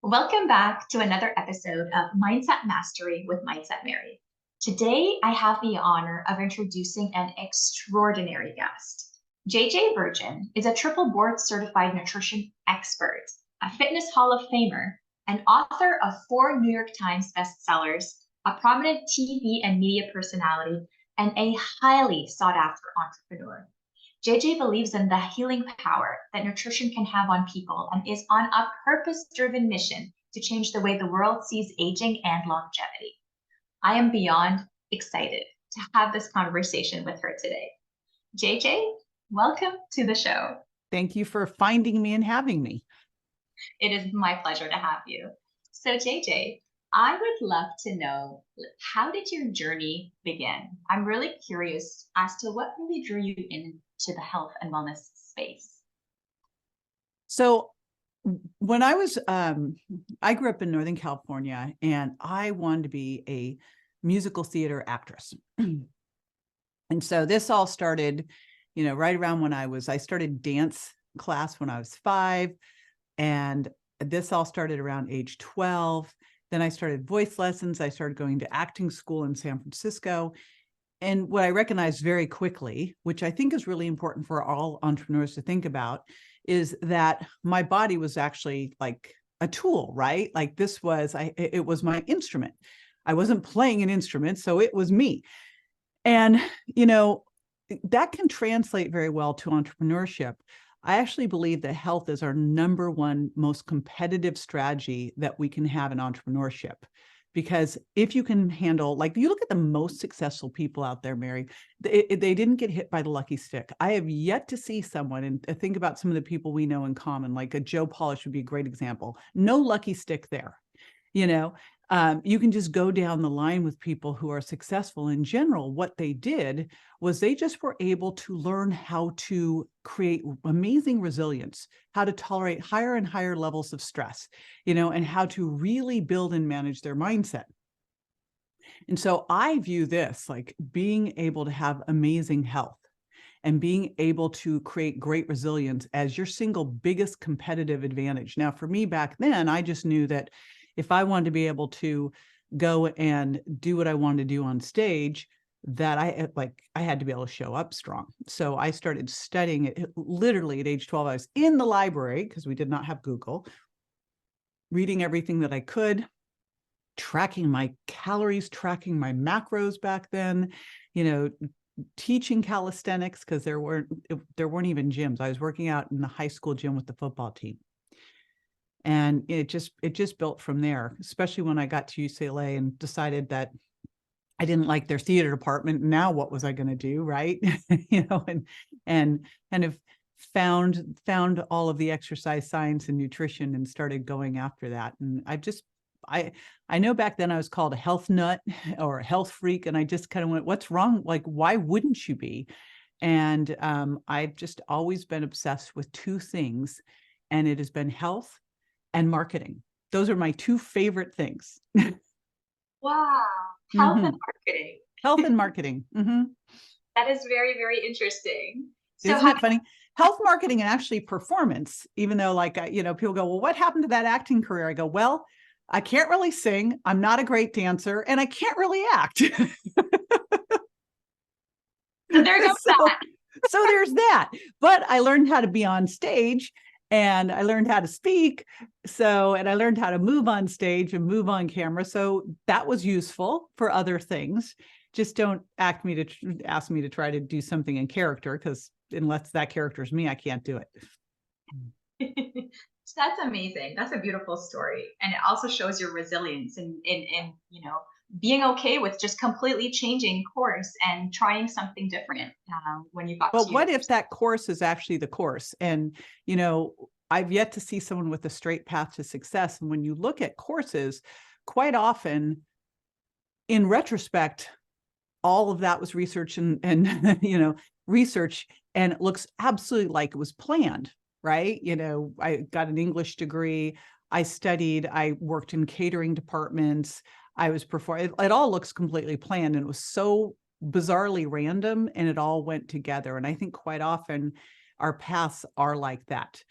Welcome back to another episode of Mindset Mastery with Mindset Mary. Today, I have the honor of introducing an extraordinary guest. JJ Virgin is a triple board certified nutrition expert, a fitness hall of famer, an author of 4 New York Times bestsellers, a prominent TV and media personality, and a highly sought after entrepreneur. JJ believes in the healing power that nutrition can have on people and is on a purpose-driven mission to change the way the world sees aging and longevity. I am beyond excited to have this conversation with her today. JJ, welcome to the show. Thank you for finding me and having me. It is my pleasure to have you. So JJ, I would love to know, how did your journey begin? I'm really curious as to what really drew you into the health and wellness space. So when I was, I grew up in Northern California and I wanted to be a musical theater actress. And so this all started, right around when I started dance class when I was 5. And this all started around age 12. Then I started voice lessons. I started going to acting school in San Francisco. And what I recognized very quickly, which I think is really important for all entrepreneurs to think about, is that my body was actually like a tool, right? Like it was my instrument. I wasn't playing an instrument, so it was me. And, that can translate very well to entrepreneurship. I actually believe that health is our number one most competitive strategy that we can have in entrepreneurship. Because if you can handle, like you look at the most successful people out there, Mary, they didn't get hit by the lucky stick. I have yet to see someone, and think about some of the people we know in common, like a Joe Polish would be a great example. No lucky stick there. You can just go down the line with people who are successful. In general, what they did was they just were able to learn how to create amazing resilience, how to tolerate higher and higher levels of stress, and how to really build and manage their mindset. And so I view this like being able to have amazing health and being able to create great resilience as your single biggest competitive advantage. Now, for me back then, I just knew that if I wanted to be able to go and do what I wanted to do on stage, that I had to be able to show up strong. So I started studying it literally at age 12. I was in the library because we did not have Google, reading everything that I could, tracking my calories, tracking my macros back then, teaching calisthenics because there weren't even gyms. I was working out in the high school gym with the football team. And it just built from there, especially when I got to UCLA and decided that I didn't like their theater department. Now what was I going to do, right? and kind of found all of the exercise science and nutrition and started going after that. And I know back then I was called a health nut or a health freak, and I just kind of went, what's wrong? Like, why wouldn't you be? And I've just always been obsessed with 2 things, and it has been health and marketing. Those are my 2 favorite things. Wow. Health and marketing. Health and marketing. Mm-hmm. That is very, very interesting. So isn't it funny? Health marketing and actually performance, even though people go, well, what happened to that acting career? I go, well, I can't really sing. I'm not a great dancer, and I can't really act. So there goes that. So there's that. But I learned how to be on stage, and I learned how to speak. And I learned how to move on stage and move on camera. So that was useful for other things. Just don't ask me to try to do something in character, because unless that character is me, I can't do it. That's amazing. That's a beautiful story. And it also shows your resilience in being okay with just completely changing course and trying something different when you got to. But what if that course is actually the course? And, I've yet to see someone with a straight path to success. And when you look at courses, quite often, in retrospect, all of that was research and research, and it looks absolutely like it was planned, right? I got an English degree. I worked in catering departments. I was performing. It all looks completely planned, and it was so bizarrely random, and it all went together. And I think quite often our paths are like that.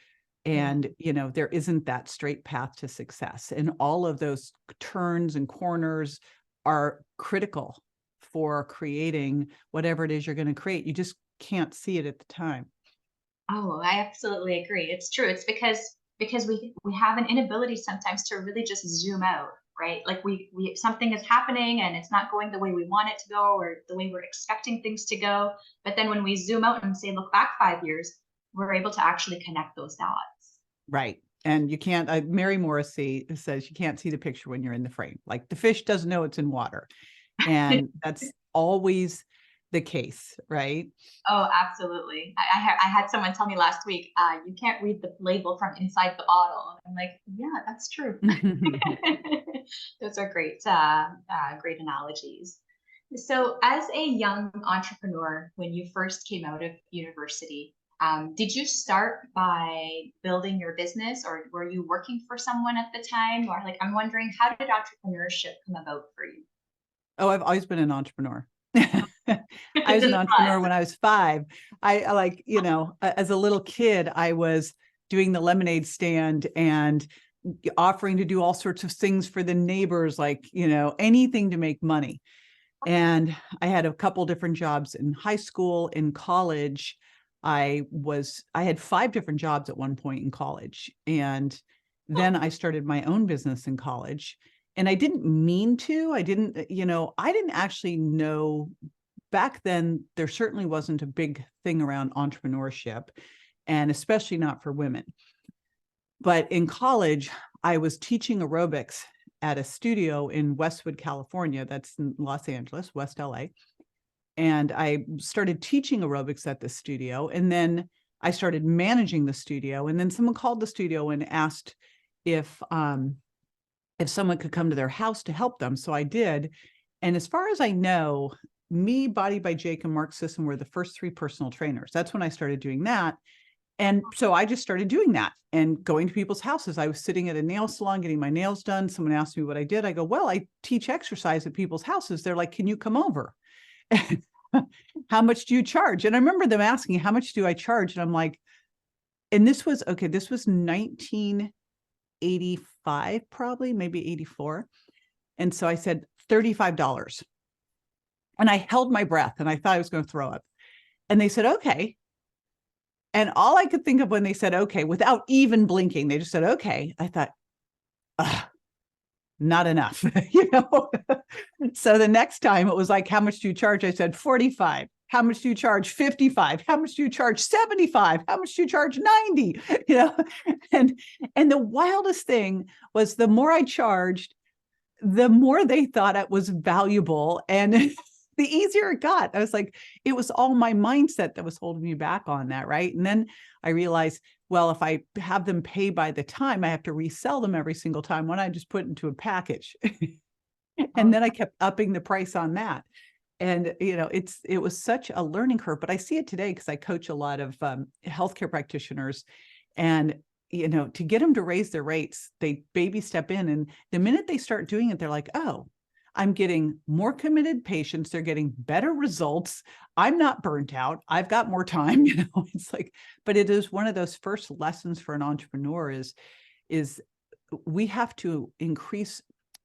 Yeah. And, there isn't that straight path to success. And all of those turns and corners are critical for creating whatever it is you're going to create. You just can't see it at the time. Oh, I absolutely agree. It's true. It's because we have an inability sometimes to really just zoom out, right? Like we something is happening and it's not going the way we want it to go or the way we're expecting things to go. But then when we zoom out and say look back 5 years, we're able to actually connect those dots. Right. And you can't, Mary Morrissey says you can't see the picture when you're in the frame. Like the fish doesn't know it's in water. And that's always the case, right? Oh, absolutely. I had someone tell me last week, you can't read the label from inside the bottle. And I'm like, yeah, that's true. Those are great analogies. So, as a young entrepreneur, when you first came out of university, did you start by building your business, or were you working for someone at the time? Or like, I'm wondering, how did entrepreneurship come about for you? Oh, I've always been an entrepreneur. I was an Just entrepreneur when I was 5. I like, as a little kid, I was doing the lemonade stand and offering to do all sorts of things for the neighbors, like, anything to make money. And I had a couple different jobs in high school, in college. I had 5 different jobs at one point in college. And then I started my own business in college. And I didn't mean to. I didn't actually know back then. There certainly wasn't a big thing around entrepreneurship, and especially not for women. But in college, I was teaching aerobics at a studio in Westwood, California. That's in Los Angeles, West LA. And I started teaching aerobics at the studio. And then I started managing the studio. And then someone called the studio and asked if someone could come to their house to help them. So I did. And as far as I know, me, Body by Jake, and Mark Sisson were the first 3 personal trainers. That's when I started doing that. And so I just started doing that and going to people's houses. I was sitting at a nail salon getting my nails done. Someone asked me what I did. I go, well, I teach exercise at people's houses. They're like, can you come over? How much do you charge? And I remember them asking, how much do I charge? And I'm like, and this was 1985, probably, maybe 84. And so I said, $35. And I held my breath and I thought I was going to throw up. And they said, okay. And all I could think of when they said, okay, without even blinking, they just said, okay. I thought, not enough, So the next time it was like, how much do you charge? I said, 45. How much do you charge? 55. How much do you charge? 75. How much do you charge? 90, and the wildest thing was the more I charged, the more they thought it was valuable. And the easier it got. I was like, it was all my mindset that was holding me back on that. Right. And then I realized, well, if I have them pay by the time, I have to resell them every single time. Why don't I just put it into a package? And then I kept upping the price on that. And, it was such a learning curve, but I see it today because I coach a lot of healthcare practitioners, and, to get them to raise their rates, they baby step in. And the minute they start doing it, they're like, oh, I'm getting more committed patients. They're getting better results. I'm not burnt out. I've got more time, it's like, but it is one of those first lessons for an entrepreneur is we have to increase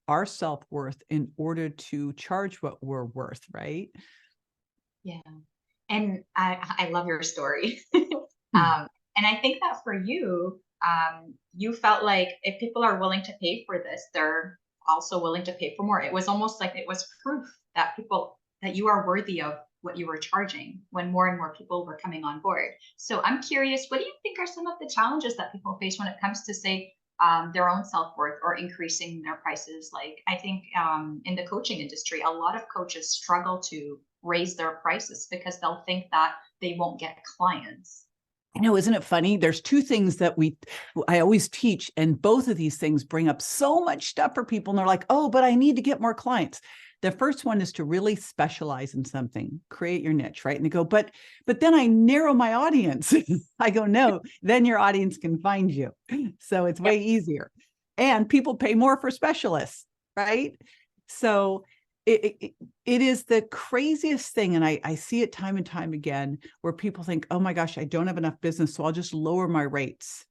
our self-worth in order to charge what we're worth, right? Yeah. And I love your story. And I think that for you, you felt like if people are willing to pay for this, they're also willing to pay for more. It was almost like it was proof that you are worthy of what you were charging when more and more people were coming on board. So I'm curious, what do you think are some of the challenges that people face when it comes to, say, their own self-worth or increasing their prices? Like, I think in the coaching industry, a lot of coaches struggle to raise their prices because they'll think that they won't get clients. Isn't it funny? There's 2 things that I always teach, and both of these things bring up so much stuff for people. And they're like, oh, but I need to get more clients. The first one is to really specialize in something, create your niche, right? And they go, but then I narrow my audience. I go, no, then your audience can find you. So it's way easier. And people pay more for specialists, right? So it is the craziest thing. And I see it time and time again where people think, oh my gosh, I don't have enough business, so I'll just lower my rates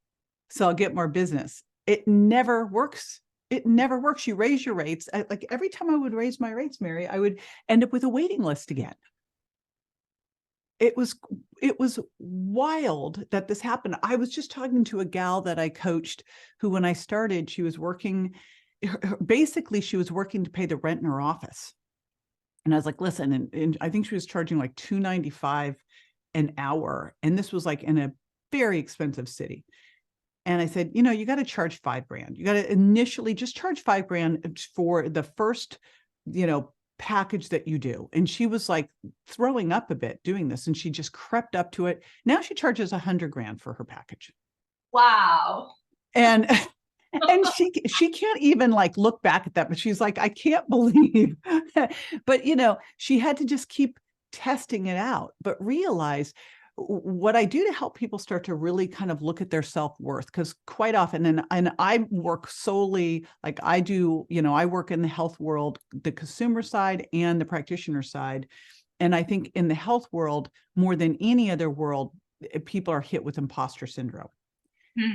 so I'll get more business. It never works. It never works. You raise your rates. Like every time I would raise my rates, Mary, I would end up with a waiting list again. It was wild that this happened. I was just talking to a gal that I coached who, when I started, she was working, basically she was working to pay the rent in her office. And I was like, listen, and I think she was charging like $2.95 an hour. And this was like in a very expensive city. And I said, you got to charge $5,000. You got to initially just charge $5,000 for the first, package that you do. And she was like throwing up a bit doing this. And she just crept up to it. Now she charges $100,000 for her package. Wow. And and she can't even like look back at that, but she's like, I can't believe. But she had to just keep testing it out, but realize what I do to help people start to really kind of look at their self-worth, because quite often, and I work solely, like I do, I work in the health world, the consumer side and the practitioner side. And I think in the health world, more than any other world, people are hit with imposter syndrome.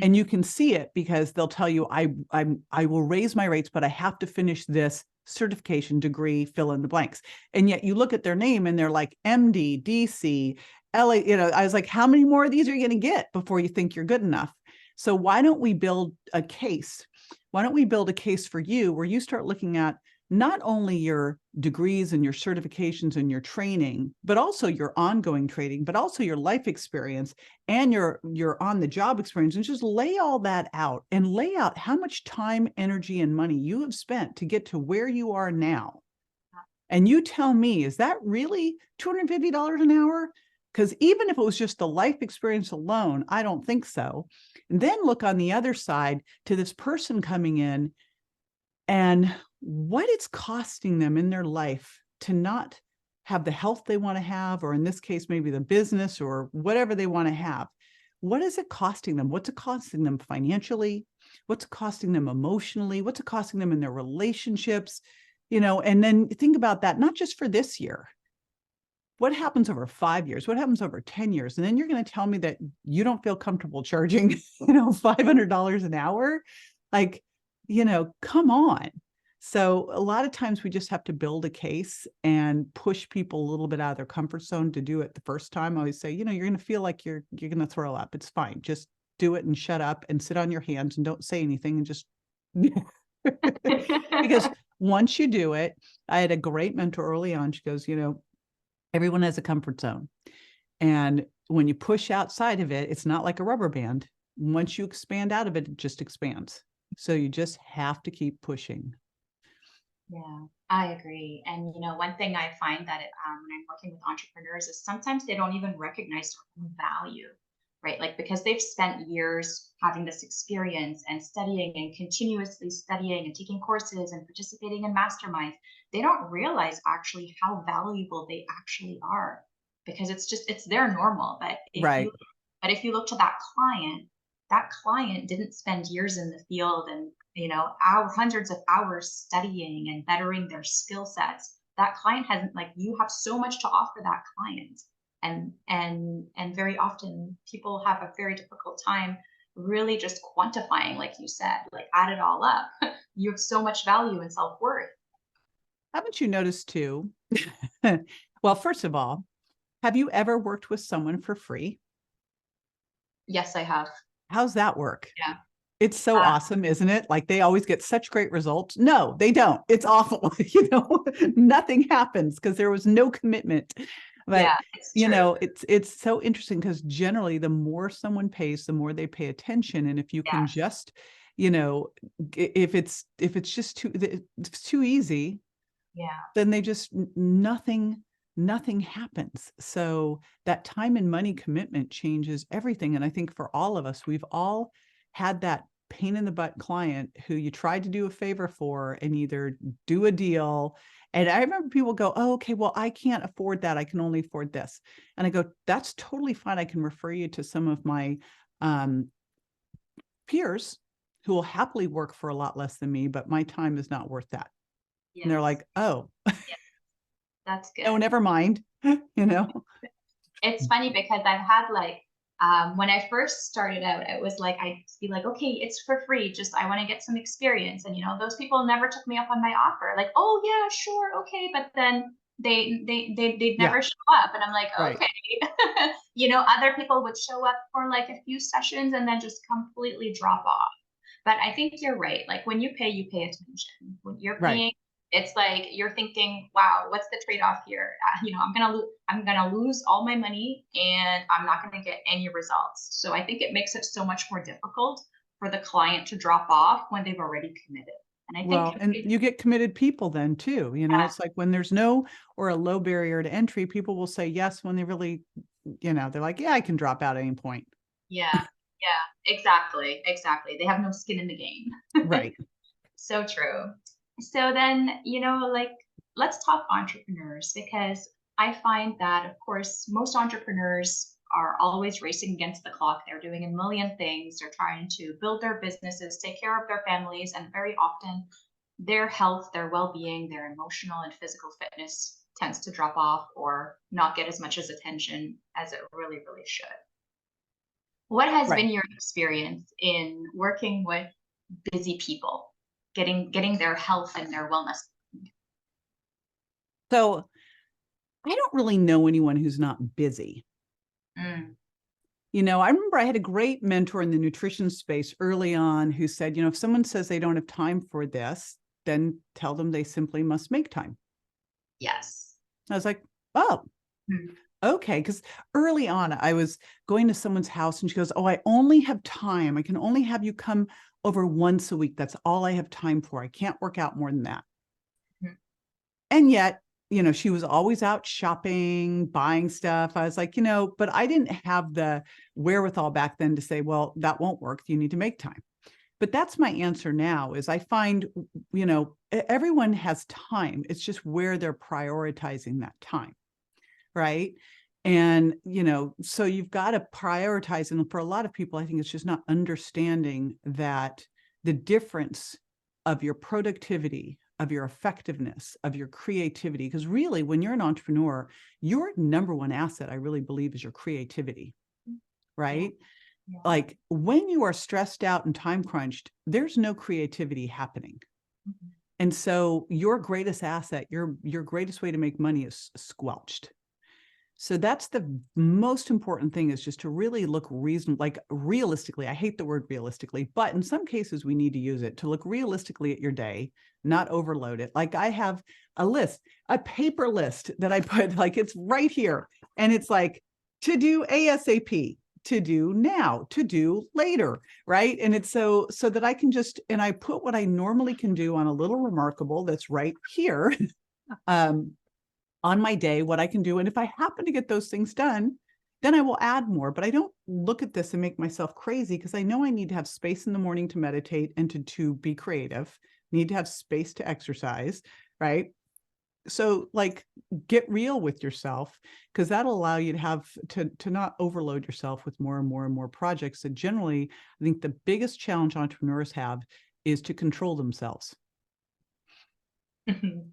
And you can see it because they'll tell you, I will raise my rates, but I have to finish this certification, degree, fill in the blanks. And yet you look at their name and they're like MD, DC, LA, I was like, how many more of these are you going to get before you think you're good enough? So why don't we build a case? Why don't we build a case for you where you start looking at not only your degrees and your certifications and your training, but also your ongoing training, but also your life experience and your on the job experience, and just lay all that out and lay out how much time, energy, and money you have spent to get to where you are now. And you tell me, is that really $250 an hour? Because even if it was just the life experience alone, I don't think so. And then look on the other side to this person coming in and what it's costing them in their life to not have the health they want to have, or in this case, maybe the business or whatever they want to have. What is it costing them? What's it costing them financially? What's it costing them emotionally? What's it costing them in their relationships? And then think about that, not just for this year. What happens over 5 years? What happens over 10 years? And then you're going to tell me that you don't feel comfortable charging, $500 an hour? Like, come on. So a lot of times we just have to build a case and push people a little bit out of their comfort zone to do it the first time. I always say, you're going to feel like you're going to throw up. It's fine. Just do it and shut up and sit on your hands and don't say anything and just because once you do it, I had a great mentor early on. She goes, everyone has a comfort zone. And when you push outside of it, it's not like a rubber band. Once you expand out of it, it just expands. So you just have to keep pushing. Yeah, I agree. And one thing I find that when I'm working with entrepreneurs is sometimes they don't even recognize their own value, right? Like because they've spent years having this experience and studying and continuously studying and taking courses and participating in masterminds, they don't realize actually how valuable they actually are, because it's their normal. But Right. if you look to that client didn't spend years in the field and hundreds of hours studying and bettering their skill sets. That client hasn't, like, you have so much to offer that client. And very often people have a very difficult time really just quantifying, like you said, like add it all up. You have so much value and self-worth. Haven't you noticed too? Well, first of all, have you ever worked with someone for free? Yes, I have. How's that work? Yeah. It's so awesome, isn't it? Like they always get such great results. No, they don't. It's awful. Nothing happens because there was no commitment. But Yeah, it's so interesting because generally the more someone pays, the more they pay attention. And if you can just, if it's just too easy, then they just nothing happens. So that time and money commitment changes everything. And I think for all of us, we've all had that pain in the butt client who you tried to do a favor for and either do a deal. And I remember people go, oh, okay, well, I can't afford that. I can only afford this. And I go, that's totally fine. I can refer you to some of my peers who will happily work for a lot less than me, but my time is not worth that. Yes. And they're like, oh, that's good. No, never mind. It's funny because I've had like When I first started out, it was like I'd be like, okay, it's for free. Just I want to get some experience. And those people never took me up on my offer. Like, oh yeah, sure, okay. But then they'd Yeah, never show up. And I'm like, right. okay. Other people would show up for like a few sessions and then just completely drop off. But I think you're right. Like when you pay attention. When you're Right. paying, it's like you're thinking, wow, what's the trade-off here? I'm gonna lose all my money and I'm not gonna get any results. So I think it makes it so much more difficult for the client to drop off when they've already committed. And I think Well, and you get committed people then too. yeah, It's like when there's no or a low barrier to entry, people will say yes when they really, they're like, yeah, I can drop out at any point. yeah, yeah, exactly, exactly. They have no skin in the game. Right. So true. So then, like, let's talk entrepreneurs because I find that, of course, most entrepreneurs are always racing against the clock. They're doing a million things. They're trying to build their businesses, take care of their families, and very often their health, their well being, their emotional and physical fitness tends to drop off or not get as much as attention as it really, really should. What has Right. been your experience in working with busy people, getting their health and their wellness? So I don't really know anyone who's not busy. Mm, I remember I had a great mentor in the nutrition space early on who said, if someone says they don't have time for this, then tell them they simply must make time. yes. I was like, oh, Mm, okay. Because early on, I was going to someone's house and she goes, oh, I only have time. I can only have you come over once a week. That's all I have time for. I can't work out more than that. mm, And yet, she was always out shopping, buying stuff. I was like, but I didn't have the wherewithal back then to say, well, that won't work. You need to make time. But that's my answer now is I find, everyone has time. It's just where they're prioritizing that time. Right. And, so you've got to prioritize. And for a lot of people, I think it's just not understanding that the difference of your productivity, of your effectiveness, of your creativity. Because really, when you're an entrepreneur, your number one asset, I really believe, is your creativity. yeah, Right. yeah. Like when you are stressed out and time crunched, there's no creativity happening. Mhm. And so your greatest asset, your greatest way to make money is squelched. So that's the most important thing is just to really look like realistically. I hate the word realistically, but in some cases we need to use it to look realistically at your day, not overload it. Like I have a list, a paper list that I put like it's right here. And it's like to do ASAP, to do now, to do later, right? And it's so that I can and I put what I normally can do on a little remarkable that's right here. um, on my day, what I can do. And if I happen to get those things done, then I will add more. But I don't look at this and make myself crazy because I know I need to have space in the morning to meditate and to be creative, need to have space to exercise, right? So like get real with yourself because that'll allow you to have to not overload yourself with more and more and more projects. And generally, I think the biggest challenge entrepreneurs have is to control themselves.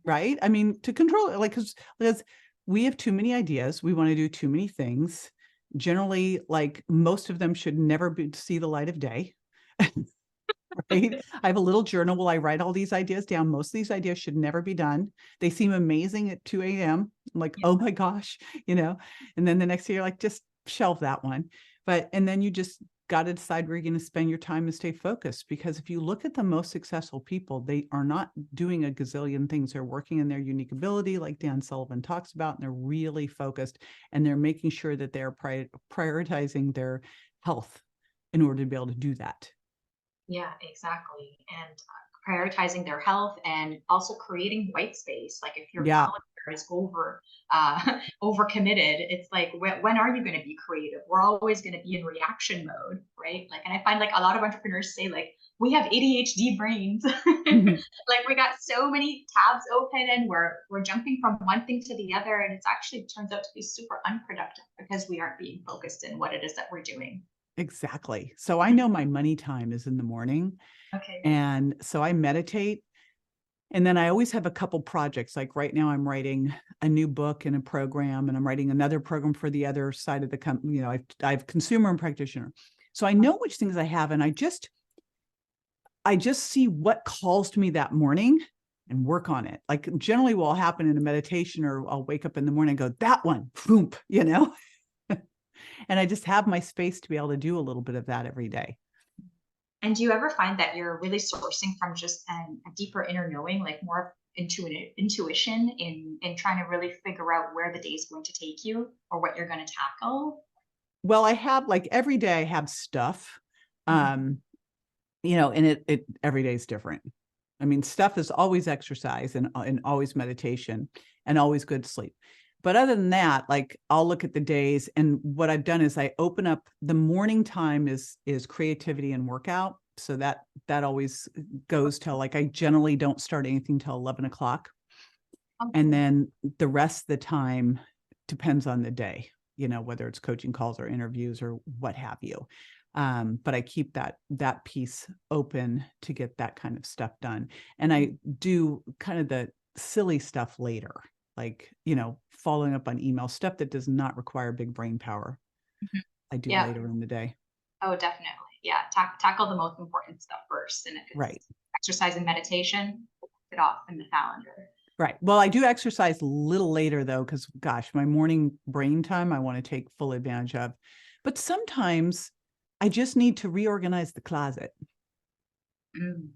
Right? I mean, to control it, like, because we have too many ideas. We want to do too many things. Generally, like most of them should never see the light of day. Right? I have a little journal where I write all these ideas down. Most of these ideas should never be done. They seem amazing at 2 a.m. I'm like, Yeah. oh my gosh, and then the next day you're like, just shelve that one. And then you just got to decide where you're going to spend your time and stay focused. Because if you look at the most successful people, they are not doing a gazillion things. They're working in their unique ability, like Dan Sullivan talks about, and they're really focused and they're making sure that they're prioritizing their health in order to be able to do that. Yeah, exactly. And prioritizing their health and also creating white space. Like if your Yeah, calendar is over committed, it's like when are you going to be creative? We're always going to be in reaction mode, right? Like, and I find like a lot of entrepreneurs say like we have ADHD brains. mhm, Like we got so many tabs open and we're jumping from one thing to the other, and it's actually turns out to be super unproductive because we aren't being focused in what it is that we're doing. exactly. So I know my money time is in the morning. Okay. And so I meditate And then I always have a couple projects. Like right now I'm writing a new book and a program, and I'm writing another program for the other side of the company. I have consumer and practitioner. So I know which things I have, and I just see what calls to me that morning and work on it. Like generally will happen in a meditation, or I'll wake up in the morning and go, that one, boom, and I just have my space to be able to do a little bit of that every day. And do you ever find that you're really sourcing from just a deeper inner knowing, like more intuition in trying to really figure out where the day is going to take you or what you're going to tackle? Well, I have, like, every day I have stuff, and it every day is different. I mean, stuff is always exercise and always meditation and always good sleep. But other than that, like, I'll look at the days, and what I've done is I open up the morning time is creativity and workout. So that always goes till, like, I generally don't start anything till 11 o'clock. And then the rest of the time depends on the day, whether it's coaching calls or interviews or what have you. But I keep that piece open to get that kind of stuff done. And I do kind of the silly stuff later, like, following up on email stuff that does not require big brain power. Mhm. I do Yeah. later in the day. Oh, definitely. Yeah. Tackle the most important stuff first. And if Right. it's exercise and meditation, put it off in the calendar. Right. Well, I do exercise a little later though, because gosh, my morning brain time, I want to take full advantage of. But sometimes I just need to reorganize the closet. Mm.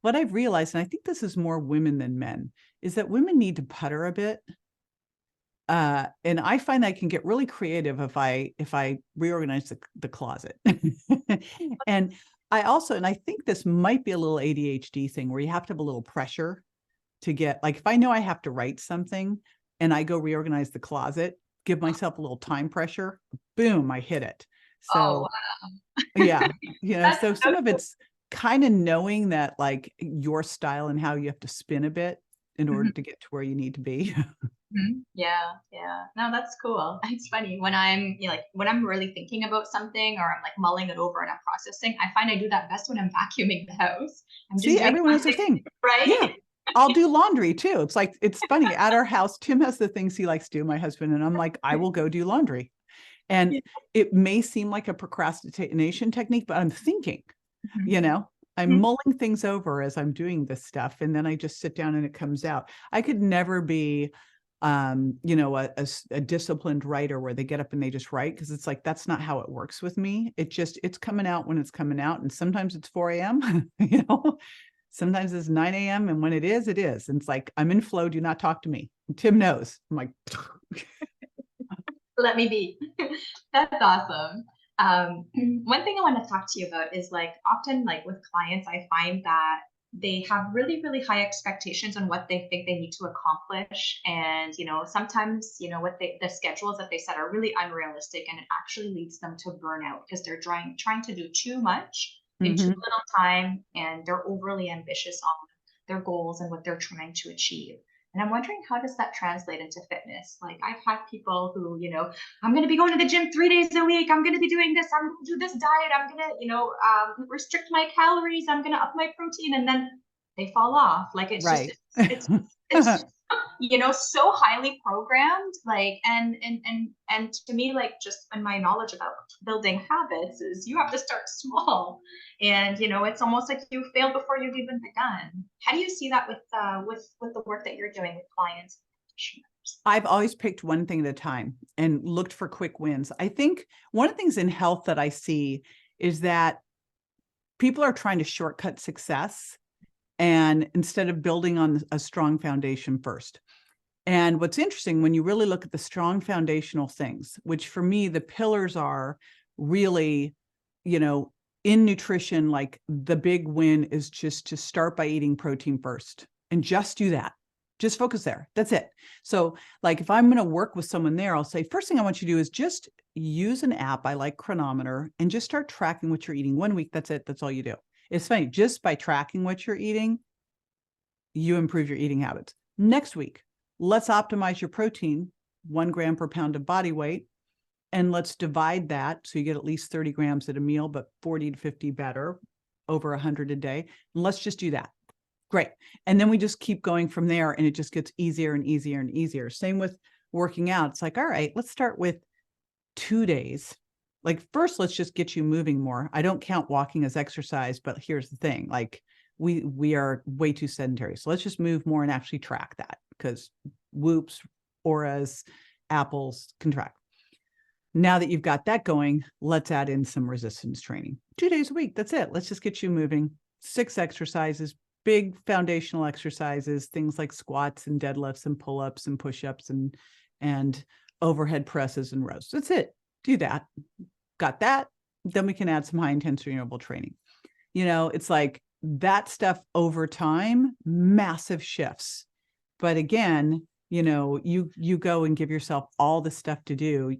What I've realized, and I think this is more women than men, is that women need to putter a bit. And I find I can get really creative if I reorganize the closet. And I think this might be a little ADHD thing where you have to have a little pressure to get, like, if I know I have to write something and I go reorganize the closet, give myself a little time pressure, boom, I hit it. Oh, So wow. yeah, That's so so some of cool. it's kind of knowing that, like, your style and how you have to spin a bit in order Mhm. to get to where you need to be. Yeah, yeah. No, that's cool. It's funny when I'm, like when I'm really thinking about something or I'm like mulling it over and I'm processing, I find I do that best when I'm vacuuming the house. I'm just See, doing everyone has their something, thing. Yeah. right? I'll do laundry too. It's like, it's funny at our house, Tim has the things he likes to do, my husband, and I'm like, I will go do laundry. And Yeah. it may seem like a procrastination technique, but I'm thinking, Mhm. you know, I'm Mhm. mulling things over as I'm doing this stuff. And then I just sit down and it comes out. I could never be, a disciplined writer where they get up and they just write. Cause it's like, that's not how it works with me. It's coming out when it's coming out. And sometimes it's 4 a.m., sometimes it's 9 a.m. And when it is, it is. And it's like, I'm in flow. Do not talk to me. And Tim knows. I'm like, Let me be. That's awesome. One thing I want to talk to you about is like often like with clients, I find that they have really, really high expectations on what they think they need to accomplish. And, sometimes, what the schedules that they set are really unrealistic and it actually leads them to burnout because they're trying to do too much in too mhm. little time and they're overly ambitious on their goals and what they're trying to achieve. And I'm wondering, how does that translate into fitness? Like I've had people who, I'm going to be going to the gym 3 days a week. I'm going to be doing this. I'm going to do this diet. I'm going to, restrict my calories. I'm going to up my protein, and then they fall off. Like it's just, Right. it's so highly programmed. Like, and to me, like just in my knowledge about building habits is you have to start small, and it's almost like you failed before you've even begun. How do you see that with the work that you're doing with clients? I've always picked one thing at a time and looked for quick wins. I think one of the things in health that I see is that people are trying to shortcut success, and instead of building on a strong foundation first. And what's interesting, when you really look at the strong foundational things, which for me, the pillars are really, in nutrition, like the big win is just to start by eating protein first and just do that. Just focus there. That's it. So like if I'm going to work with someone there, I'll say, first thing I want you to do is just use an app. I like Chronometer, and just start tracking what you're eating 1 week. That's it. That's all you do. It's funny. Just by tracking what you're eating, you improve your eating habits. Next week, let's optimize your protein, 1 gram per pound of body weight. And let's divide that so you get at least 30 grams at a meal, but 40 to 50 better, over 100 a day. And let's just do that. Great. And then we just keep going from there, and it just gets easier and easier and easier. Same with working out. It's like, all right, let's start with 2 days. Like first, let's just get you moving more. I don't count walking as exercise, but here's the thing, like we are way too sedentary. So let's just move more and actually track that, because whoops, auras, apples can track. Now that you've got that going, let's add in some resistance training. 2 days a week. That's it. Let's just get you moving. 6 exercises, big foundational exercises, things like squats and deadlifts and pull-ups and push-ups and overhead presses and rows. That's it. Do that. Got that. Then we can add some high intensity interval training. It's like that stuff over time, massive shifts. But again, you go and give yourself all the stuff to do.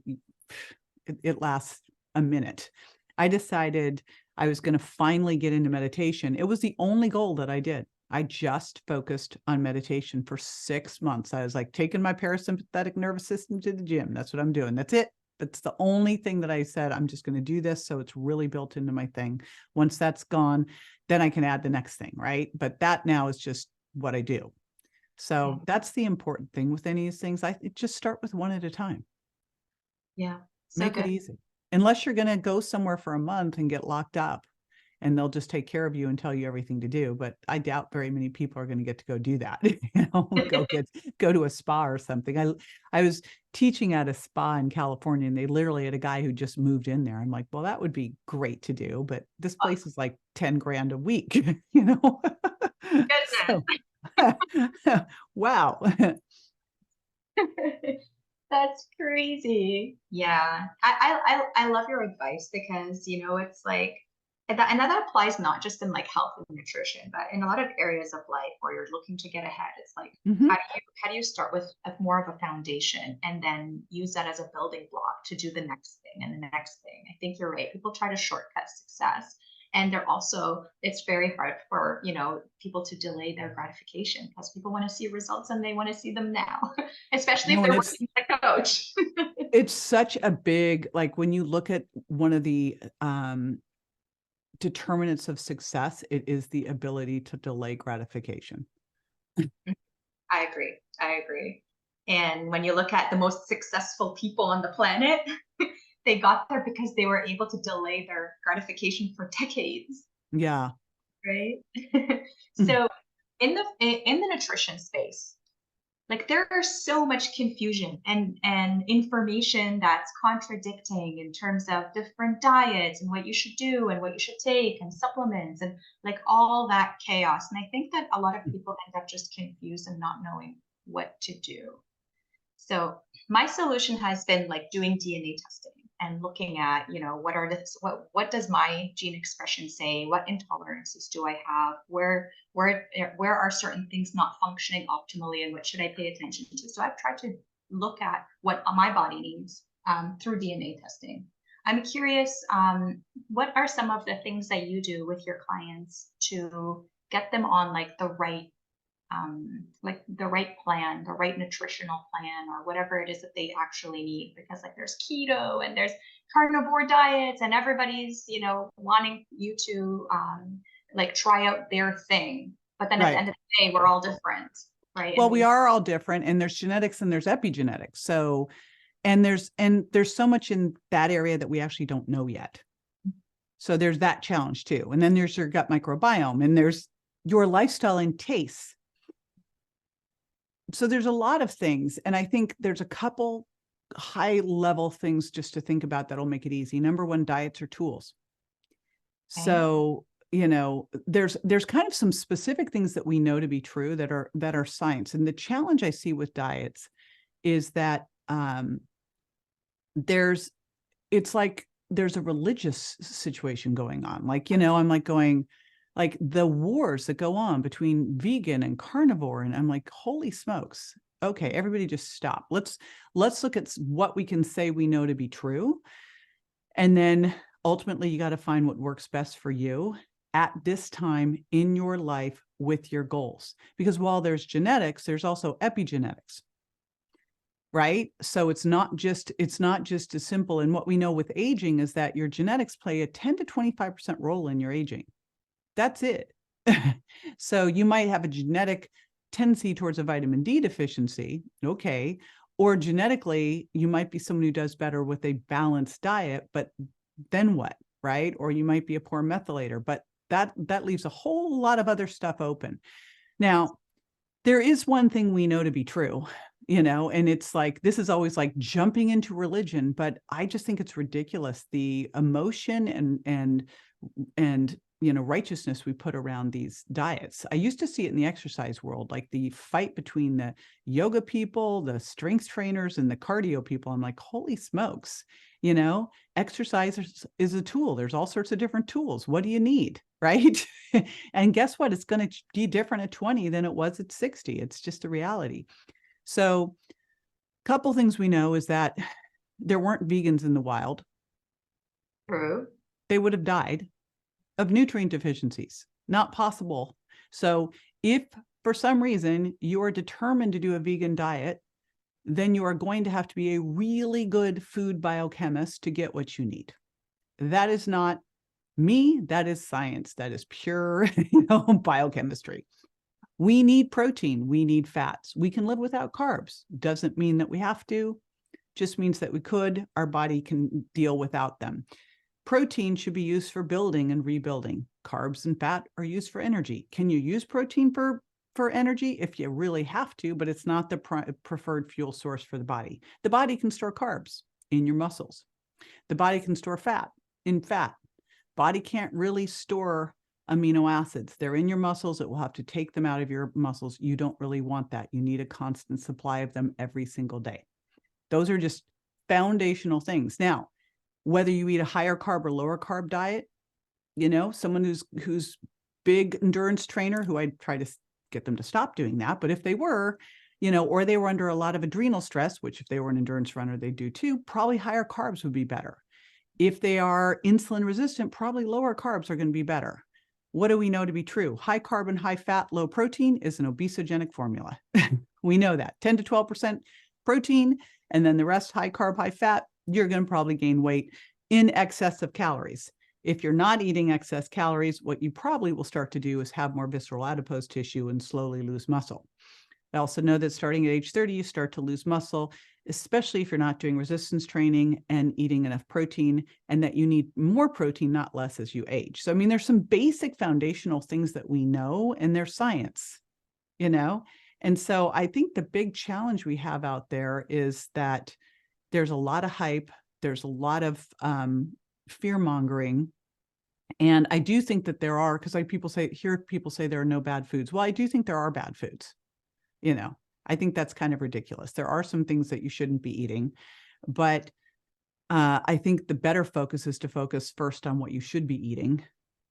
It lasts a minute. I decided I was going to finally get into meditation. It was the only goal that I did. I just focused on meditation for 6 months. I was like taking my parasympathetic nervous system to the gym. That's what I'm doing. That's it. That's the only thing that I said, I'm just going to do this. So it's really built into my thing. Once that's gone, then I can add the next thing, right? But that now is just what I do. So that's the important thing with any of these things. I just start with one at a time. Yeah. Make it easy. Unless you're going to go somewhere for a month and get locked up, and they'll just take care of you and tell you everything to do. But I doubt very many people are going to get to go do that. Go to a spa or something. I was teaching at a spa in California, and they literally had a guy who just moved in there. I'm like, well, that would be great to do, but this place is like 10 grand a week, So, wow. That's crazy. Yeah. I love your advice because, it's like, and that applies not just in like health and nutrition, but in a lot of areas of life where you're looking to get ahead. It's like, how do you start with more of a foundation and then use that as a building block to do the next thing and the next thing? I think you're right. People try to shortcut success. And it's very hard for, people to delay their gratification because people want to see results and they want to see them now, especially if they're working with a coach. It's such a big, like when you look at one of the determinants of success, it is the ability to delay gratification. I agree. And when you look at the most successful people on the planet, they got there because they were able to delay their gratification for decades. Yeah. Right. So in the nutrition space, like there is so much confusion and information that's contradicting in terms of different diets and what you should do and what you should take and supplements and like all that chaos. And I think that a lot of people end up just confused and not knowing what to do. So my solution has been like doing DNA testing and looking at, what does my gene expression say? What intolerances do I have? Where are certain things not functioning optimally, and what should I pay attention to? So I've tried to look at what my body needs through DNA testing. I'm curious, what are some of the things that you do with your clients to get them on like the right plan, the right nutritional plan, or whatever it is that they actually need? Because like there's keto and there's carnivore diets, and everybody's, wanting you to like try out their thing. But then at the end of the day, we're all different, right? Well, we are all different, and there's genetics and there's epigenetics. So, and there's so much in that area that we actually don't know yet. So there's that challenge too. And then there's your gut microbiome, and there's your lifestyle and tastes. So there's a lot of things. And I think there's a couple high level things just to think about that'll make it easy. Number one, diets are tools. Okay. So, there's kind of some specific things that we know to be true that are science. And the challenge I see with diets is that there's a religious situation going on. Like, I'm like going, like the wars that go on between vegan and carnivore. And I'm like, holy smokes. Okay, everybody just stop. Let's look at what we can say we know to be true. And then ultimately you got to find what works best for you at this time in your life with your goals. Because while there's genetics, there's also epigenetics. Right? So it's not just as simple. And what we know with aging is that your genetics play a 10 to 25% role in your aging. That's it. So you might have a genetic tendency towards a vitamin D deficiency. Okay. Or genetically, you might be someone who does better with a balanced diet, but then what? Right. Or you might be a poor methylator, but that leaves a whole lot of other stuff open. Now, there is one thing we know to be true, and it's like, this is always like jumping into religion, but I just think it's ridiculous. The emotion and righteousness we put around these diets. I used to see it in the exercise world, like the fight between the yoga people, the strength trainers, and the cardio people. I'm like, holy smokes, exercise is a tool. There's all sorts of different tools. What do you need? Right. And guess what? It's going to be different at 20 than it was at 60. It's just a reality. So a couple things we know is that there weren't vegans in the wild. True. They would have died of nutrient deficiencies. Not possible. So if for some reason you are determined to do a vegan diet, then you are going to have to be a really good food biochemist to get what you need. That is not me. That is science. That is pure, biochemistry. We need protein. We need fats. We can live without carbs. Doesn't mean that we have to. Just means that we could. Our body can deal without them. Protein should be used for building and rebuilding. Carbs and fat are used for energy. Can you use protein for energy if you really have to, but it's not the preferred fuel source for the body. The body can store carbs in your muscles. The body can store fat in fat. Body can't really store amino acids. They're in your muscles. It will have to take them out of your muscles. You don't really want that. You need a constant supply of them every single day. Those are just foundational things. Now, whether you eat a higher carb or lower carb diet, someone who's big endurance trainer, who I try to get them to stop doing that. But if they were, or they were under a lot of adrenal stress, which if they were an endurance runner, they do too, probably higher carbs would be better. If they are insulin resistant, probably lower carbs are going to be better. What do we know to be true? High carb and high fat, low protein is an obesogenic formula. We know that 10 to 12% protein, and then the rest high carb, high fat, you're going to probably gain weight in excess of calories. If you're not eating excess calories, what you probably will start to do is have more visceral adipose tissue and slowly lose muscle. I also know that starting at age 30, you start to lose muscle, especially if you're not doing resistance training and eating enough protein, and that you need more protein, not less, as you age. So, there's some basic foundational things that we know, and there's science, And so I think the big challenge we have out there is that there's a lot of hype. There's a lot of fear mongering. And I do think that there are, because hear people say there are no bad foods. Well, I do think there are bad foods. I think that's kind of ridiculous. There are some things that you shouldn't be eating, but I think the better focus is to focus first on what you should be eating.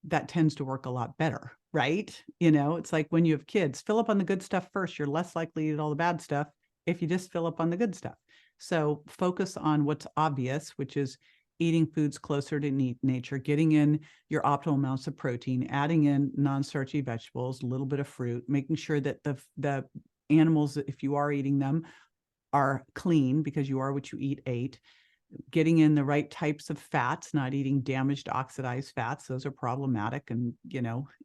That tends to work a lot better, right? It's like when you have kids, fill up on the good stuff first. You're less likely to eat all the bad stuff if you just fill up on the good stuff. So focus on what's obvious, which is eating foods closer to nature, getting in your optimal amounts of protein, adding in non-starchy vegetables, a little bit of fruit, making sure that the animals, if you are eating them, are clean because you are what you ate, getting in the right types of fats, not eating damaged oxidized fats. Those are problematic and,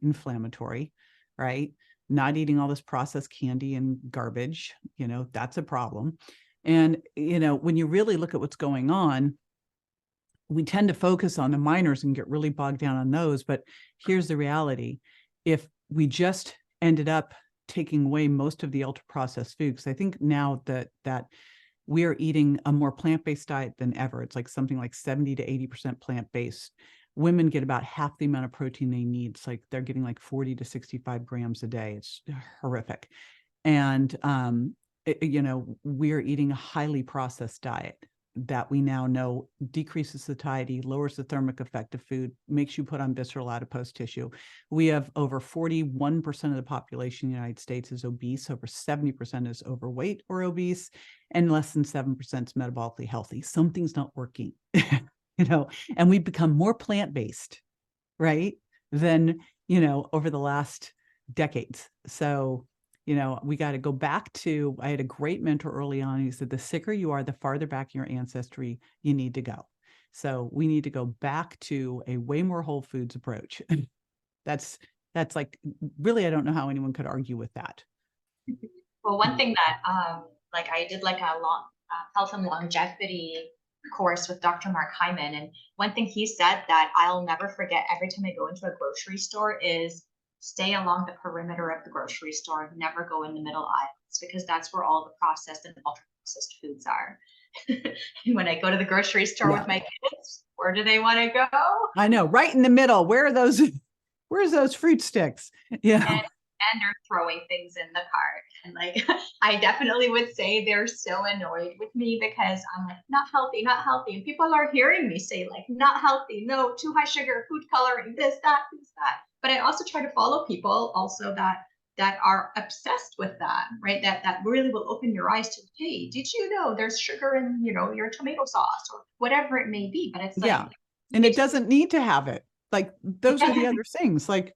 inflammatory, right? Not eating all this processed candy and garbage, that's a problem. And, when you really look at what's going on, we tend to focus on the minors and get really bogged down on those. But here's the reality. If we just ended up taking away most of the ultra processed food, because I think now that we are eating a more plant-based diet than ever. It's like something like 70 to 80% plant-based. Women get about half the amount of protein they need. It's like they're getting like 40 to 65 grams a day. It's horrific. And, we're eating a highly processed diet that we now know decreases satiety, lowers the thermic effect of food, makes you put on visceral adipose tissue. We have over 41% of the population in the United States is obese, over 70% is overweight or obese, and less than 7% is metabolically healthy. Something's not working, and we've become more plant-based, right, than, over the last decades. So, we got to go back to, I had a great mentor early on. He said, the sicker you are, the farther back in your ancestry you need to go. So we need to go back to a way more whole foods approach. That's That's like, really, I don't know how anyone could argue with that. Well, one thing that like I did like a long health and longevity course with Dr. Mark Hyman, and one thing he said that I'll never forget every time I go into a grocery store is stay along the perimeter of the grocery store, never go in the middle aisles, because that's where all the processed and ultra processed foods are. And when I go to the grocery store Yeah, with my kids, where do they want to go? I know, right in the middle. Where are those? Where's those fruit sticks? Yeah. And they're throwing things in the cart. And like, I definitely would say they're so annoyed with me because I'm like, not healthy, not healthy. And people are hearing me say, like, not healthy, no, too high sugar, food coloring, this, that, this, that. But I also try to follow people also that are obsessed with that, right? That really will open your eyes to, hey, did you know there's sugar in, your tomato sauce or whatever it may be? But it's like, Yeah. And it doesn't need to have it. Like, those are the other things. Like,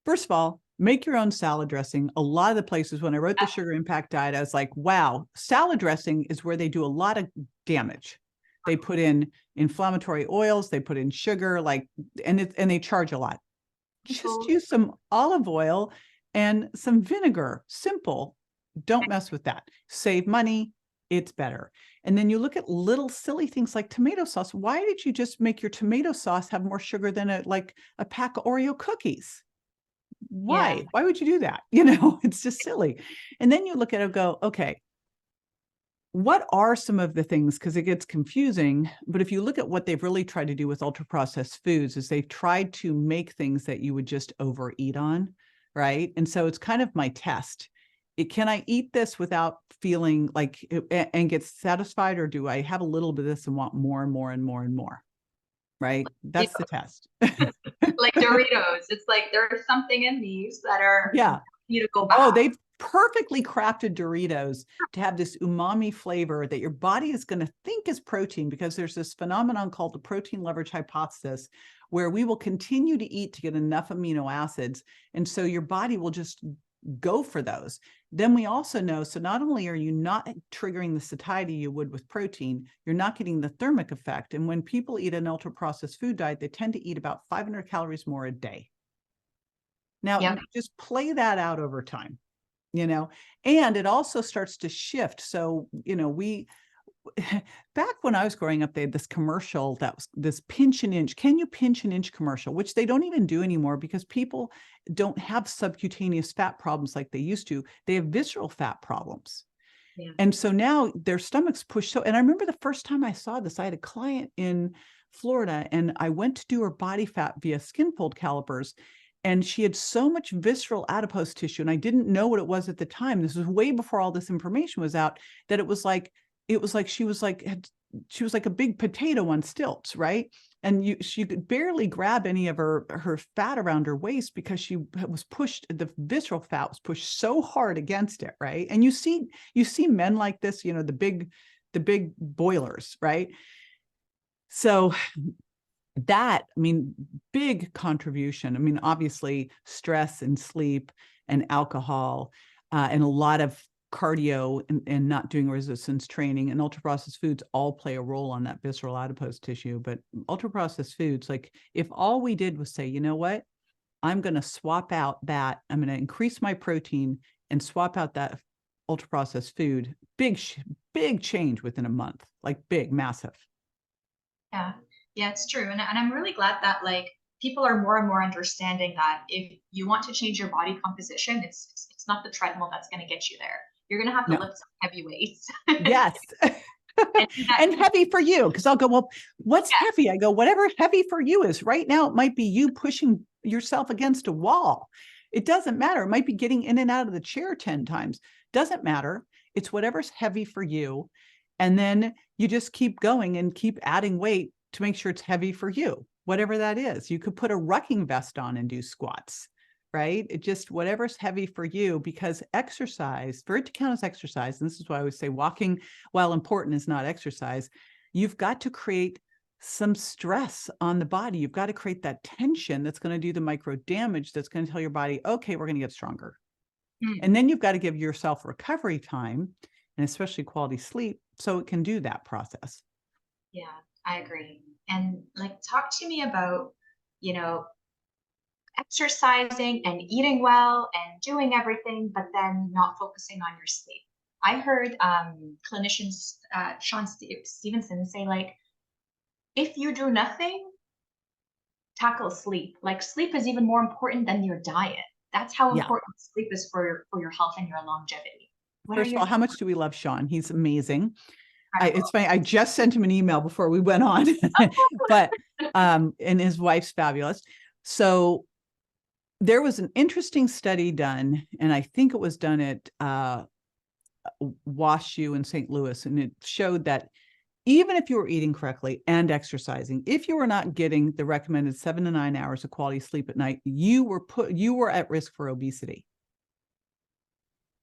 first of all, make your own salad dressing. A lot of the places, when I wrote the sugar impact diet, I was like, wow, salad dressing is where they do a lot of damage. They put in inflammatory oils, they put in sugar, and they charge a lot. Just use some olive oil and some vinegar. Simple. Don't mess with that. Save money. It's better. And then you look at little silly things like tomato sauce. Why did you just make your tomato sauce have more sugar than a pack of Oreo cookies? Why? Yeah. Why would you do that? It's just silly. And then you look at it and go, okay, what are some of the things? Because it gets confusing. But if you look at what they've really tried to do with ultra processed foods, is they've tried to make things that you would just overeat on, right? And so it's kind of my test. Can I eat this without feeling like and get satisfied, or do I have a little bit of this and want more and more and more and more? Right? That's the test. Like Doritos. It's like there's something in these that are Yeah. you to go Oh, back. they've perfectly crafted Doritos to have this umami flavor that your body is going to think is protein, because there's this phenomenon called the protein leverage hypothesis, where we will continue to eat to get enough amino acids. And so your body will just go for those. Then we also know, so not only are you not triggering the satiety you would with protein, you're not getting the thermic effect. And when people eat an ultra processed food diet, they tend to eat about 500 calories more a day. Now, Yep. just play that out over time, and it also starts to shift. So, we, back when I was growing up, they had this commercial that was this pinch an inch. Can you pinch an inch commercial, which they don't even do anymore because people don't have subcutaneous fat problems like they used to. They have visceral fat problems. Yeah. And so now their stomachs push. And I remember the first time I saw this, I had a client in Florida and I went to do her body fat via skin fold calipers. And she had so much visceral adipose tissue, and I didn't know what it was at the time. This was way before all this information was out, that it was like she was like a big potato on stilts, right? And she could barely grab any of her fat around her waist because she was pushed, the visceral fat was pushed so hard against it, right? And you see men like this, the big boilers, right? So that, big contribution. Obviously stress and sleep and alcohol and a lot of cardio and not doing resistance training and ultra processed foods all play a role on that visceral adipose tissue. But ultra processed foods, like if all we did was say, you know what, I'm going to swap out that, I'm going to increase my protein and swap out that ultra processed food, big change within a month, like big, massive. Yeah. Yeah, it's true. And I'm really glad that like people are more and more understanding that if you want to change your body composition, it's not the treadmill that's going to get you there. You're going to have to No. lift some heavy weights. Yes. And do that. And heavy for you. Because I'll go, well, what's heavy? I go, whatever heavy for you is. Right now, it might be you pushing yourself against a wall. It doesn't matter. It might be getting in and out of the chair 10 times. Doesn't matter. It's whatever's heavy for you. And then you just keep going and keep adding weight to make sure it's heavy for you, whatever that is. You could put a rucking vest on and do squats, right? It just, whatever's heavy for you, because exercise, for it to count as exercise, and this is why I would say walking, while important, is not exercise. You've got to create some stress on the body. You've got to create that tension that's going to do the micro damage, that's going to tell your body, okay, we're going to get stronger. And then you've got to give yourself recovery time, and especially quality sleep, so it can do that process. Yeah, I agree. And like, talk to me about, exercising and eating well and doing everything, but then not focusing on your sleep. I heard clinicians, Stevenson, say like, if you do nothing, tackle sleep. Like sleep is even more important than your diet. That's how Yeah. important sleep is for your health and your longevity. What are First of your all, how much do we love Sean? He's amazing. It's incredible? funny. I just sent him an email before we went on, but and his wife's fabulous. So there was an interesting study done, and I think it was done at WashU in St. Louis, and it showed that even if you were eating correctly and exercising, if you were not getting the recommended 7 to 9 hours of quality sleep at night, you were at risk for obesity.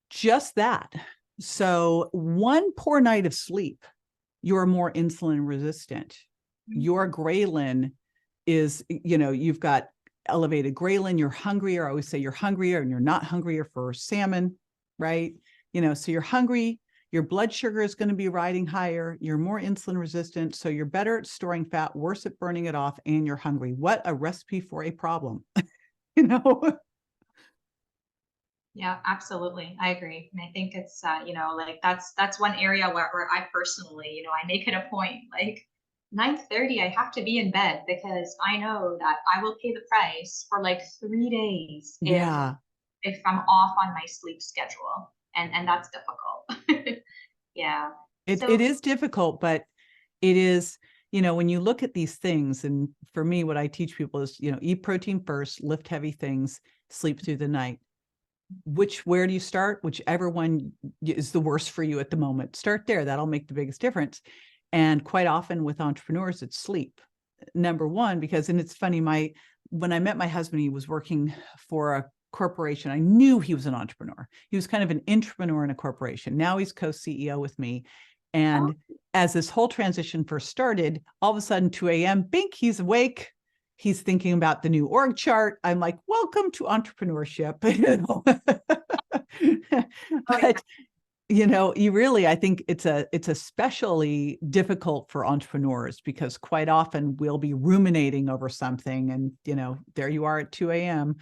Just that. So one poor night of sleep, you're more insulin resistant. Your ghrelin is, you've got elevated ghrelin, you're hungrier. I always say you're hungrier and you're not hungrier for salmon, right? So you're hungry, your blood sugar is going to be riding higher, you're more insulin resistant, so you're better at storing fat, worse at burning it off, and you're hungry. What a recipe for a problem. Yeah, absolutely. I agree. And I think it's, like that's one area where I personally, I make it a point, like 9:30, I have to be in bed because I know that I will pay the price for like 3 days Yeah, if I'm off on my sleep schedule. And that's difficult. Yeah. it So is difficult, but it is, when you look at these things, and for me, what I teach people is, eat protein first, lift heavy things, sleep through the night. Where do you start? Whichever one is the worst for you at the moment. Start there. That'll make the biggest difference. And quite often with entrepreneurs, it's sleep. Number one, because, and it's funny, when I met my husband, he was working for a corporation. I knew he was an entrepreneur. He was kind of an intrapreneur in a corporation. Now he's co-CEO with me. And as this whole transition first started, all of a sudden, 2 a.m., bink, he's awake. He's thinking about the new org chart. I'm like, welcome to entrepreneurship. But you really, I think it's especially difficult for entrepreneurs because quite often we'll be ruminating over something and, there you are at 2 a.m.,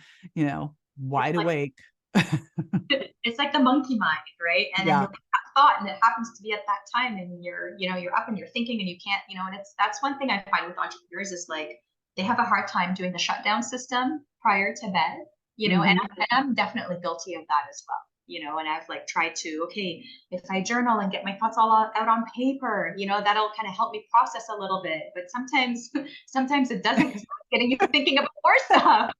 wide awake. it's like the monkey mind, right? And then Yeah. you'll get that thought and it happens to be at that time and you're up and you're thinking and you can't, and that's one thing I find with entrepreneurs is like they have a hard time doing the shutdown system prior to bed, and I'm definitely guilty of that as well. And I've like tried to, okay, if I journal and get my thoughts all out on paper, that'll kind of help me process a little bit. But sometimes it doesn't because it's getting you thinking about more stuff.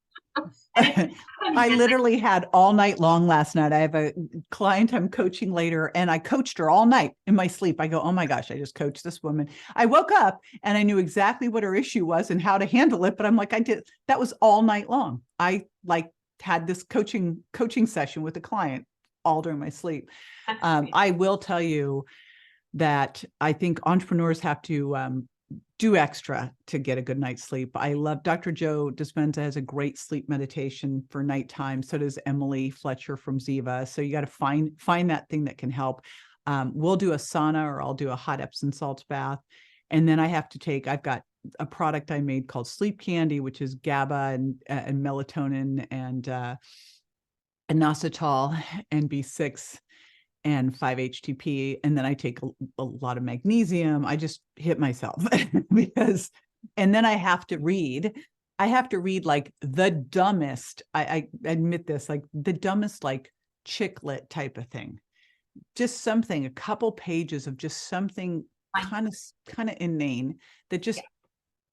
I literally had all night long last night. I have a client I'm coaching later, and I coached her all night in my sleep. I go, oh my gosh, I just coached this woman. I woke up and I knew exactly what her issue was and how to handle it. But I'm like, that was all night long. I like had this coaching session with a client all during my sleep. I will tell you that I think entrepreneurs have to do extra to get a good night's sleep. I love Dr. Joe Dispenza has a great sleep meditation for nighttime. So does Emily Fletcher from Ziva. So you got to find that thing that can help. We'll do a sauna or I'll do a hot Epsom salts bath. And then I've got a product I made called Sleep Candy, which is GABA and melatonin and inositol and B6 and 5-HTP. And then I take a lot of magnesium. I just hit myself and then I have to read like the dumbest, I admit this, like the dumbest, like chick lit type of thing. Just something, a couple pages of just something kind of inane that just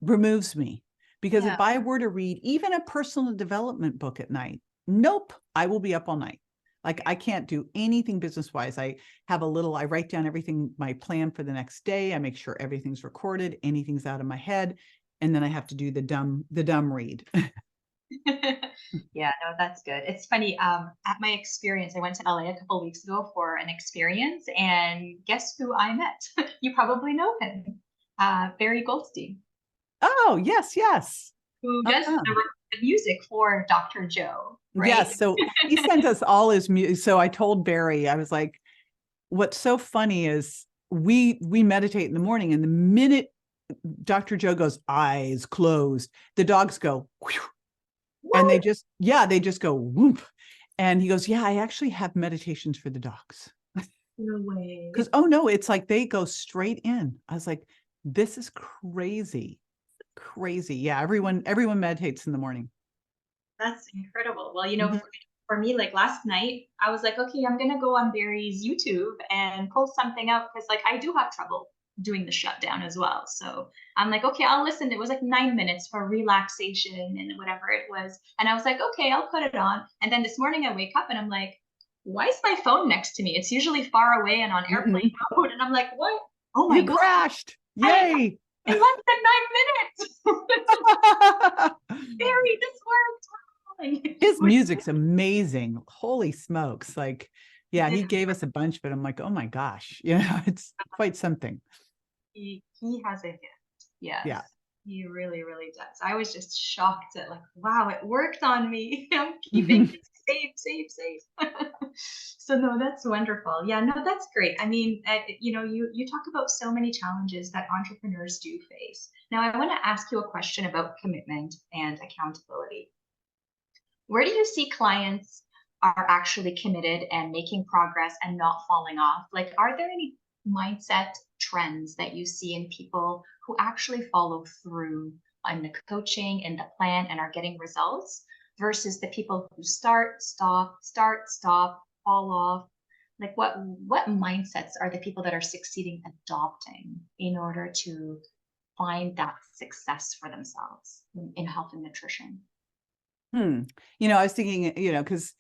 removes me. Because if I were to read even a personal development book at night, nope, I will be up all night. Like I can't do anything business-wise. I write down everything, my plan for the next day. I make sure everything's recorded, anything's out of my head. And then I have to do the dumb read. Yeah, no, that's good. It's funny. At my experience, I went to LA a couple of weeks ago for an experience, and guess who I met? You probably know him, Barry Goldstein. Oh, yes. Who does the music for Dr. Joe, right? Yes. So he sent us all his music. So I told Barry, I was like, what's so funny is we meditate in the morning, and the minute Dr. Joe goes, eyes closed, the dogs go, whew. And What? they just go whoop. And he goes, yeah, I actually have meditations for the dogs. No way. Because, oh no, it's like they go straight in. I was like, this is crazy. Crazy. Yeah, everyone meditates in the morning. That's incredible. Well, you know, Mhm. for me, like last night, I was like, okay, I'm gonna go on Barry's YouTube and pull something out because like I do have trouble doing the shutdown as well. So I'm like, okay, I'll listen. It was like 9 minutes for relaxation and whatever it was. And I was like, okay, I'll put it on. And then this morning I wake up and I'm like, why is my phone next to me? It's usually far away and on airplane Mhm. mode. And I'm like, what? Oh my You God. crashed. I Yay. in less than 9 minutes. Barry, this worked. His music's amazing. Holy smokes. Like, yeah, It he gave us a bunch, but I'm like, oh my gosh, it's quite something. he has a gift. Yes, Yeah. he really, really does. I was just shocked at like, wow, it worked on me. I'm keeping Mhm. it safe, safe, safe. So no, that's wonderful. Yeah, no, that's great. I mean, you know, you talk about so many challenges that entrepreneurs do face. Now, I want to ask you a question about commitment and accountability. Where do you see clients are actually committed and making progress and not falling off? Like, are there any mindset trends that you see in people who actually follow through on the coaching and the plan and are getting results versus the people who start, stop, fall off? Like what mindsets are the people that are succeeding adopting in order to find that success for themselves in health and nutrition? Hmm. I was thinking, because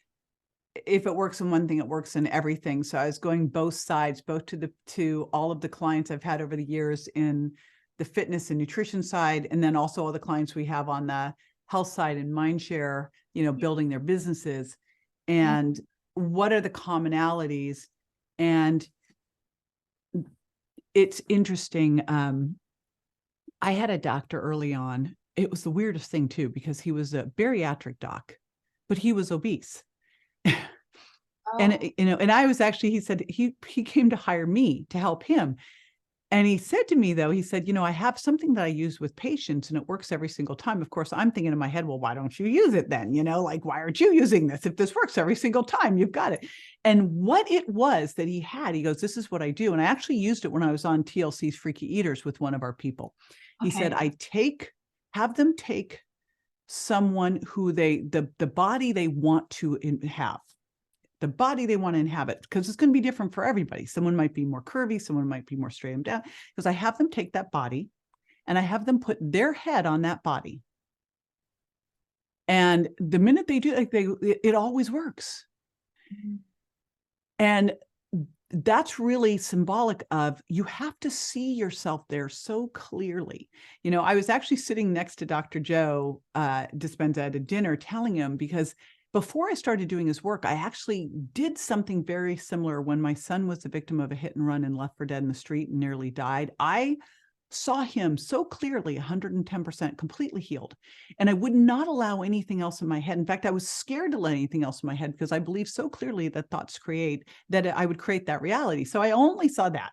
if it works in one thing, it works in everything. So I was going both sides, both to all of the clients I've had over the years in the fitness and nutrition side, and then also all the clients we have on the health side and mindshare, building their businesses. Yeah. And what are the commonalities? And it's interesting. I had a doctor early on. It was the weirdest thing too, because he was a bariatric doc, but he was obese. And Oh, and I was actually, he said he came to hire me to help him. And he said to me, though, he said, I have something that I use with patients and it works every single time. Of course, I'm thinking in my head, well, why don't you use it then? Like, why aren't you using this? If this works every single time, you've got it. And what it was that he goes, this is what I do. And I actually used it when I was on TLC's Freaky Eaters with one of our people. He said, okay. have them take someone who the body they want to have, the body they want to inhabit, because it's going to be different for everybody. Someone might be more curvy, someone might be more straight and down. Because I have them take that body and I have them put their head on that body. And the minute they do, like it always works. Mhm. And that's really symbolic of you have to see yourself there so clearly. I was actually sitting next to Dr. Joe Dispenza at a dinner telling him, because before I started doing his work, I actually did something very similar when my son was a victim of a hit and run and left for dead in the street and nearly died. I saw him so clearly 110% completely healed, and I would not allow anything else in my head. In fact, I was scared to let anything else in my head because I believe so clearly that thoughts create, that I would create that reality. So I only saw that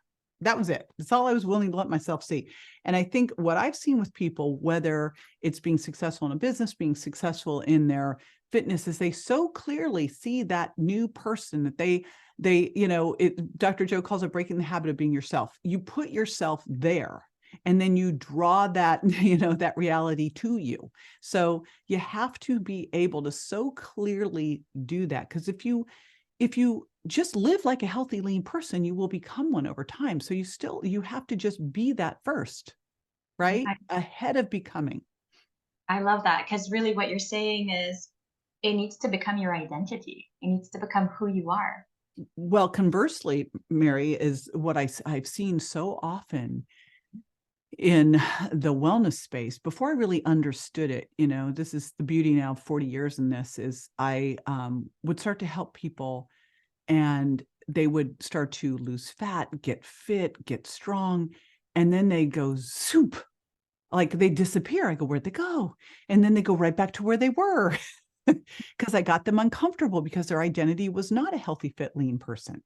was it. That's all I was willing to let myself see. And I think what I've seen with people, whether it's being successful in a business, being successful in their fitness, is they so clearly see that new person that they Dr. Joe calls it breaking the habit of being yourself. You put yourself there and then you draw that that reality to you. So you have to be able to so clearly do that, because if you just live like a healthy, lean person, you will become one over time. So you have to just be that first, right, I, ahead of becoming. I love that because really what you're saying is it needs to become your identity. It needs to become who you are. Well, conversely, Mary, is what I've seen so often in the wellness space before I really understood it. This is the beauty now of 40 years in this, is I would start to help people and they would start to lose fat, get fit, get strong, and then they go soup, like they disappear. I go, where'd they go? And then they go right back to where they were because I got them uncomfortable because their identity was not a healthy, fit, lean person.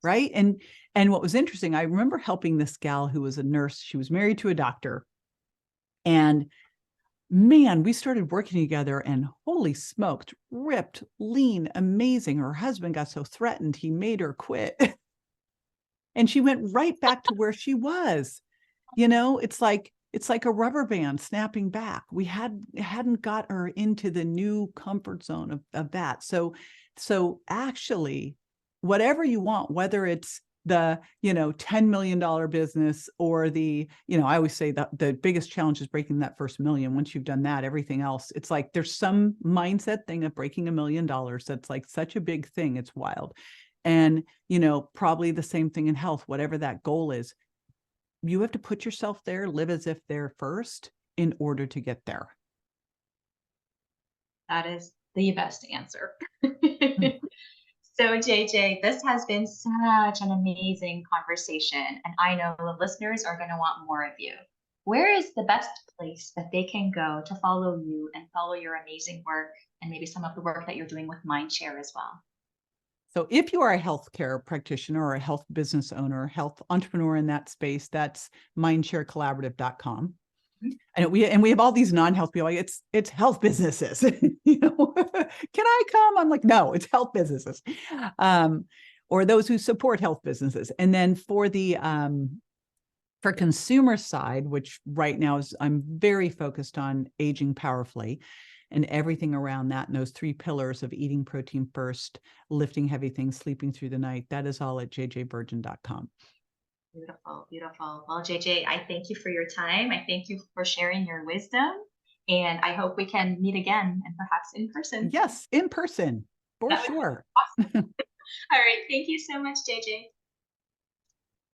Right. And what was interesting, I remember helping this gal who was a nurse. She was married to a doctor, and man, we started working together and holy smoked, ripped, lean, amazing. Her husband got so threatened, he made her quit. And she went right back to where she was. It's like a rubber band snapping back. We hadn't got her into the new comfort zone of that. So actually, whatever you want, whether it's the $10 million business or I always say that the biggest challenge is breaking that first million. Once you've done that, everything else, it's like there's some mindset thing of breaking $1 million that's like such a big thing. It's wild. And probably the same thing in health, whatever that goal is, you have to put yourself there, live as if they're first in order to get there. That is the best answer. So, JJ, this has been such an amazing conversation, and I know the listeners are going to want more of you. Where is the best place that they can go to follow you and follow your amazing work and maybe some of the work that you're doing with Mindshare as well? So if you are a healthcare practitioner or a health business owner, health entrepreneur in that space, that's mindsharecollaborative.com. And we have all these non-health people. Like, it's health businesses. Can I come? I'm like, no, it's health businesses, or those who support health businesses. And then for the for consumer side, which right now I'm very focused on aging powerfully and everything around that, and those 3 pillars of eating protein first, lifting heavy things, sleeping through the night. That is all at jjvirgin.com. Beautiful, beautiful. Well, JJ, I thank you for your time. I thank you for sharing your wisdom. And I hope we can meet again and perhaps in person. Yes, in person, for That would be sure. awesome. All right. Thank you so much, JJ.